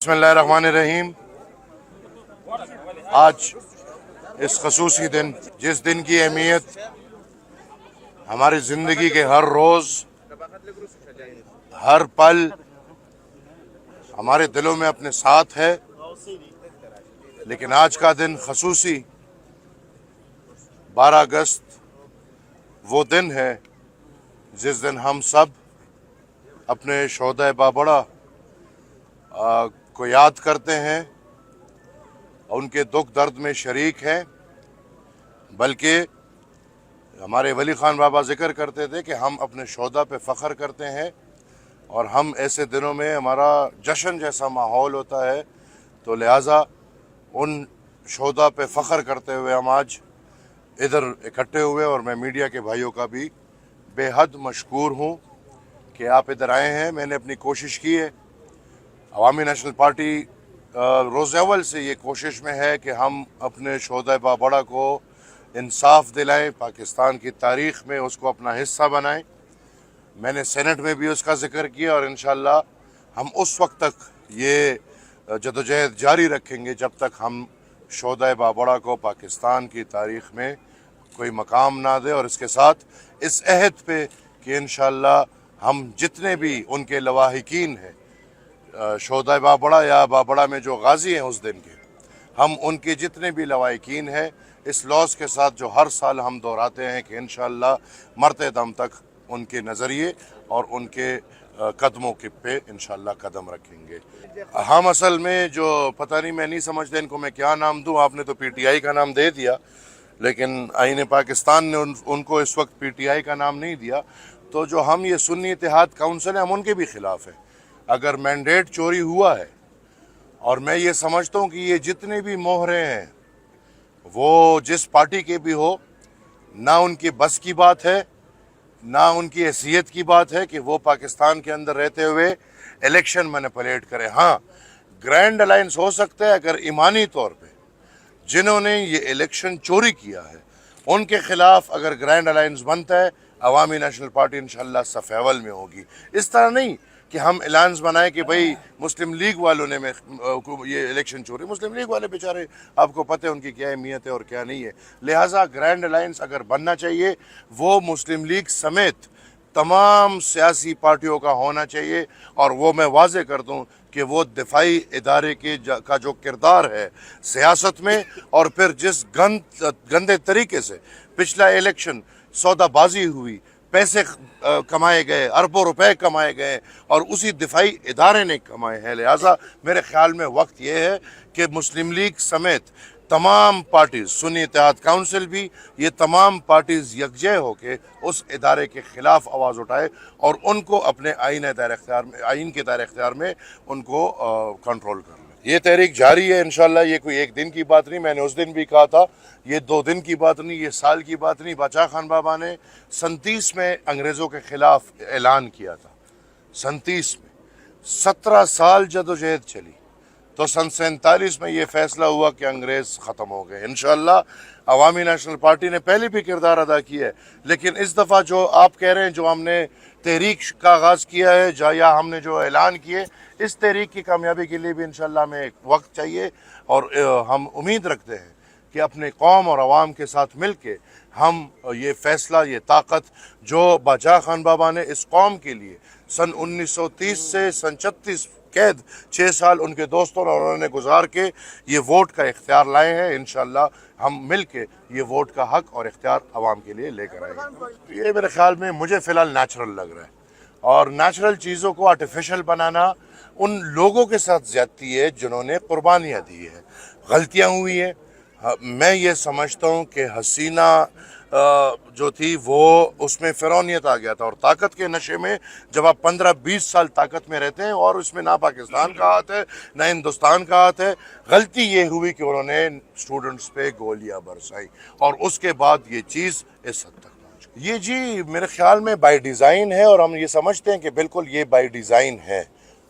बिस्मिल्लाहिर्रहमानिर्रहीम। आज इस खसूसी दिन, जिस दिन की अहमियत हमारी ज़िंदगी के हर रोज़ हर पल हमारे दिलों में अपने साथ है, लेकिन आज का दिन खसूसी 12 अगस्त वो दिन है जिस दिन हम सब अपने शोहदा बाबड़ा को याद करते हैं, उनके दुख दर्द में शरीक हैं। बल्कि हमारे वली खान बाबा जिक्र करते थे कि हम अपने शोहदा पे फ़ख्र करते हैं और हम ऐसे दिनों में हमारा जश्न जैसा माहौल होता है, तो लिहाजा उन शोहदा पे फ़ख्र करते हुए हम आज इधर इकट्ठे हुए। और मैं मीडिया के भाइयों का भी बेहद मशकूर हूँ कि आप इधर आए हैं। मैंने अपनी कोशिश की है, अवामी नेशनल पार्टी रोज़ अव्वल से ये कोशिश में है कि हम अपने शोहदा बाबड़ा को इंसाफ दिलाएं, पाकिस्तान की तारीख़ में उसको अपना हिस्सा बनाएं। मैंने सेनेट में भी उसका ज़िक्र किया और इंशाअल्लाह हम उस वक्त तक ये जदोजहद जारी रखेंगे जब तक हम शोहदा बाबड़ा को पाकिस्तान की तारीख़ में कोई मकाम ना दे। और इसके साथ इस अहद पे कि इंशाअल्लाह हम जितने भी उनके लवाहिकीन हैं, शोहदा बाबड़ा या बाबड़ा में जो गाजी हैं उस दिन के, हम उनके जितने भी लवाहिकीन हैं, इस लॉस के साथ जो हर साल हम दोहराते हैं कि इंशाअल्लाह मरते दम तक उनके नज़रिए और उनके कदमों के पे इंशाअल्लाह कदम रखेंगे। हम असल में जो पता नहीं, मैं नहीं समझता इनको मैं क्या नाम दूँ। आपने तो PTI का नाम दे दिया, लेकिन आईन पाकिस्तान ने उनको इस वक्त PTI का नाम नहीं दिया। तो जो हम ये सुन्नी इत्तेहाद काउंसिल है, हम उनके भी ख़िलाफ़ हैं। अगर मैंडेट चोरी हुआ है, और मैं ये समझता हूँ कि ये जितने भी मोहरे हैं वो जिस पार्टी के भी हो, ना उनकी बस की बात है ना उनकी हैसियत की बात है कि वो पाकिस्तान के अंदर रहते हुए इलेक्शन मैनिपुलेट करें। हाँ, ग्रैंड अलायंस हो सकता है अगर ईमानी तौर पे जिन्होंने ये इलेक्शन चोरी किया है उनके खिलाफ अगर ग्रैंड अलायंस बनता है, अवामी नेशनल पार्टी इंशाअल्लाह सफ़ अव्वल में होगी। इस तरह नहीं कि हम एलान्स बनाए कि भाई मुस्लिम लीग वालों ने ये इलेक्शन चोरी। मुस्लिम लीग वाले बेचारे, आपको पता है उनकी क्या अहमियत है और क्या नहीं है। लिहाजा ग्रैंड अलायंस अगर बनना चाहिए वो मुस्लिम लीग समेत तमाम सियासी पार्टियों का होना चाहिए। और वो मैं वाज़े कर दूँ कि वो दिफाई इदारे का जो किरदार है सियासत में, और फिर जिस गंदे तरीके से पिछला इलेक्शन सौदाबाजी हुई, पैसे कमाए गए, अरबों रुपए कमाए गए और उसी दिफाई इदारे ने कमाए हैं। लिहाजा मेरे ख्याल में वक्त ये है कि मुस्लिम लीग समेत तमाम पार्टीज़, सुन्नी इत्तेहाद काउंसिल भी, ये तमाम पार्टीज़ यकजह होकर उस इदारे के ख़िलाफ़ आवाज़ उठाए और उनको अपने आइन के दायरे इख्तियार में उनको कंट्रोल कर ले। ये तहरीक जारी है इंशाअल्लाह। ये कोई एक दिन की बात नहीं, मैंने उस दिन भी कहा था, ये 2 दिन की बात नहीं, ये साल की बात नहीं। बादशाह खान बाबा ने 37 में अंग्रेज़ों के ख़िलाफ़ ऐलान किया था। 37 में 17 साल जदोजहद चली, तो सन 47 में ये फ़ैसला हुआ कि अंग्रेज़ ख़त्म हो गए। इंशाअल्लाह अवामी नेशनल पार्टी ने पहले भी किरदार अदा किया है, लेकिन इस दफ़ा जो आप कह रहे हैं, जो हमने तहरीक का आगाज़ किया है या हमने जो ऐलान किए, इस तहरीक की कामयाबी के लिए भी इंशाअल्लाह हमें एक वक्त चाहिए। और हम उम्मीद रखते हैं कि अपने कौम और आवाम के साथ मिल के हम ये फ़ैसला, ये ताकत जो बादशाह खान बाबा ने इस कौम के लिए सन 1930 से सन 36 कैद 6 साल उनके दोस्तों और उन्होंने गुजार के ये वोट का इख्तियार लाए हैं, इंशाअल्लाह हम मिल के ये वोट का हक और इख्तियार आवाम के लिए लेकर आएंगे। ये मेरे ख्याल में मुझे फ़िलहाल नेचुरल लग रहा है, और नेचुरल चीज़ों को आर्टिफिशियल बनाना उन लोगों के साथ ज़्यादती है जिन्होंने कुर्बानियाँ दी है। गलतियाँ हुई हैं। मैं ये समझता हूँ कि हसीना जो थी वो उसमें फ़िरौनियत आ गया था, और ताकत के नशे में जब आप 15-20 साल ताकत में रहते हैं और उसमें ना पाकिस्तान का हाथ है ना हिंदुस्तान का हाथ है। गलती ये हुई कि उन्होंने स्टूडेंट्स पे गोलियां बरसाई और उसके बाद ये चीज़ इस हद तक पहुँच गई। ये जी मेरे ख्याल में बाय डिज़ाइन है, और हम ये समझते हैं कि बिल्कुल ये बाय डिज़ाइन है।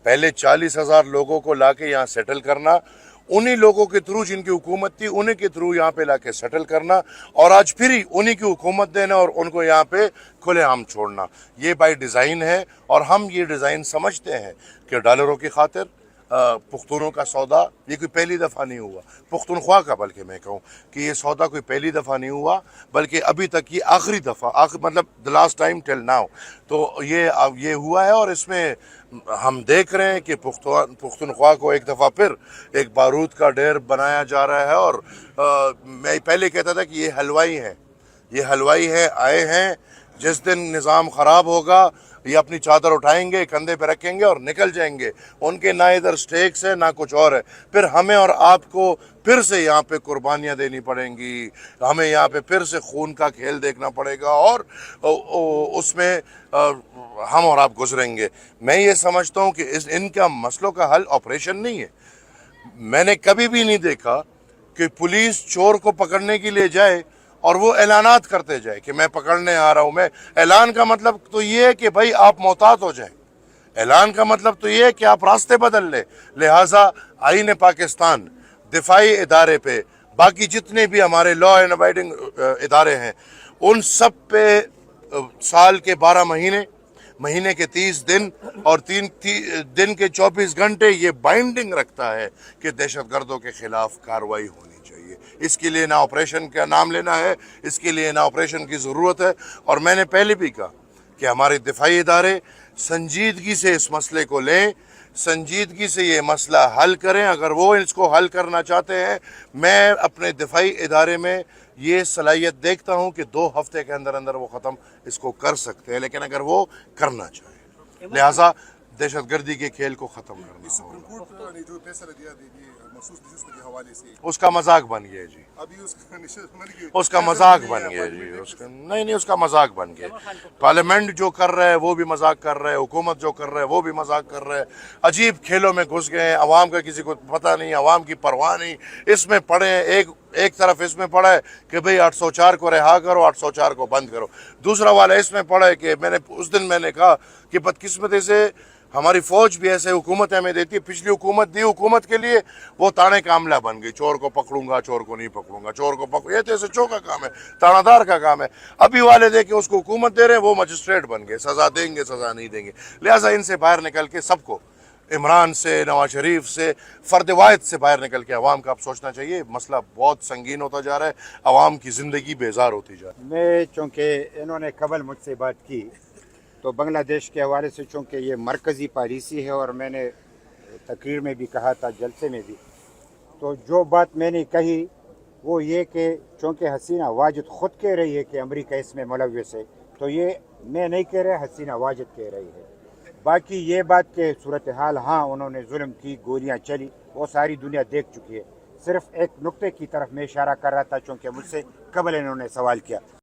पहले 40,000 लोगों को ला के यहाँ सेटल करना, उन्हीं लोगों के थ्रू जिनकी हुकूमत थी उन्हीं के थ्रू यहाँ पे लाके सेटल करना, और आज फिर ही उन्हीं की हुकूमत देना और उनको यहाँ पे खुलेआम छोड़ना, ये बाय डिज़ाइन है। और हम ये डिज़ाइन समझते हैं कि डॉलरों की खातिर, पुख्तूनों का सौदा ये कोई पहली दफ़ा नहीं हुआ, पुख्तूनख्वा का बल्कि मैं कहूँ कि ये सौदा कोई पहली दफ़ा नहीं हुआ, बल्कि अभी तक ये आखिरी दफ़ा मतलब the last time till now तो ये हुआ है। और इसमें हम देख रहे हैं कि पुख्तूनख्वा को एक दफ़ा फिर एक बारूद का ढेर बनाया जा रहा है। और मैं पहले कहता था कि ये हलवाई हैं, ये हलवाई हैं, आए हैं, जिस दिन निज़ाम ख़राब होगा ये अपनी चादर उठाएंगे, कंधे पे रखेंगे और निकल जाएंगे। उनके ना इधर स्टेक्स है ना कुछ और है। फिर हमें और आपको फिर से यहाँ पे कुर्बानियाँ देनी पड़ेंगी, हमें यहाँ पे फिर से खून का खेल देखना पड़ेगा और उसमें हम और आप गुजरेंगे। मैं ये समझता हूँ कि इनका मसलों का हल ऑपरेशन नहीं है। मैंने कभी भी नहीं देखा कि पुलिस चोर को पकड़ने के लिए जाए और वो ऐलानात करते जाए कि मैं पकड़ने आ रहा हूं। मैं ऐलान का मतलब तो ये है कि भाई आप मोहतात हो जाएं, ऐलान का मतलब तो ये है कि आप रास्ते बदल लें। लिहाजा आईन पाकिस्तान, दिफाई इदारे पे, बाकी जितने भी हमारे लॉ एंड अबाइडिंग इदारे हैं, उन सब पे साल के 12 महीने, महीने के 30 दिन और 3 दिन के 24 घंटे ये बाइंडिंग रखता है कि दहशतगर्दों के खिलाफ कार्रवाई होनी चाहिए। इसके लिए ना ऑपरेशन का नाम लेना है, इसके लिए ना ऑपरेशन की ज़रूरत है। और मैंने पहले भी कहा कि हमारे दिफाई इदारे संजीदगी से इस मसले को लें, संजीदगी से ये मसला हल करें। अगर वो इसको हल करना चाहते हैं, मैं अपने दिफाई इदारे में ये सलाहियत देखता हूँ कि 2 हफ्ते के अंदर अंदर वो ख़त्म इसको कर सकते हैं, लेकिन अगर वो करना चाहें। लिहाजा दहशतगर्दी के खेल को ख़त्म करना सुप्रीम कोर्ट ने जो फैसला दिया महसूस नशिस्त के हवाले से, उसका मजाक बन गया जी, अभी उसका उसका मजाक बन गया जी, उसका नहीं, उसका मजाक बन गया। पार्लियामेंट जो कर रहा है वो भी मजाक कर रहा है, हुकूमत जो कर रहा है वो भी मजाक कर रहा है। अजीब खेलों में घुस गए हैं, अवाम का किसी को पता नहीं, अवाम की परवाह नहीं। इसमें पड़े हैं, एक तरफ इसमें पड़ा है कि भाई 804 को रिहा करो, 804 को बंद करो। दूसरा वाला इसमें पड़ा है कि उस दिन मैंने कहा कि बदकिस्मती से हमारी फौज भी ऐसे हुकूमत हमें देती है। पिछली हुकूमत दी हुकूमत के लिए वो ताने का अमला बन गई, चोर को पकड़ूंगा, चोर को नहीं पकड़ूंगा, चोर को पकड़, ये तो ऐसे चोर का काम है, तानादार का काम है। अभी वाले दे के उसको हुकूमत दे रहे हैं, वो मजिस्ट्रेट बन गए, सजा देंगे, सजा नहीं देंगे। लिहाजा इनसे बाहर निकल के सबको, इमरान से, नवाज शरीफ से, फर्द वाहिद से बाहर निकल के अवाम का अब सोचना चाहिए। मसला बहुत संगीन होता जा रहा है, अवाम की ज़िंदगी बेजार होती जा रही है। मैं चूँकि इन्होंने कबल मुझसे बात की तो बांग्लादेश के हवाले से, चूँकि ये मरकज़ी पॉलिसी है और मैंने तकरीर में भी कहा था, जलसे में भी, तो जो बात मैंने कही वो ये कि चूँकि हसीना वाजिद ख़ुद कह रही है कि अमेरिका इसमें मुलव्वस है, तो ये मैं नहीं कह रहा, हसीना वाजिद कह रही है। बाकी ये बात के सूरत हाल, हाँ उन्होंने जुल्म की, गोलियाँ चली, वो सारी दुनिया देख चुकी है। सिर्फ एक नुक्ते की तरफ मैं इशारा कर रहा था, चूँकि मुझसे कबल इन्होंने सवाल किया।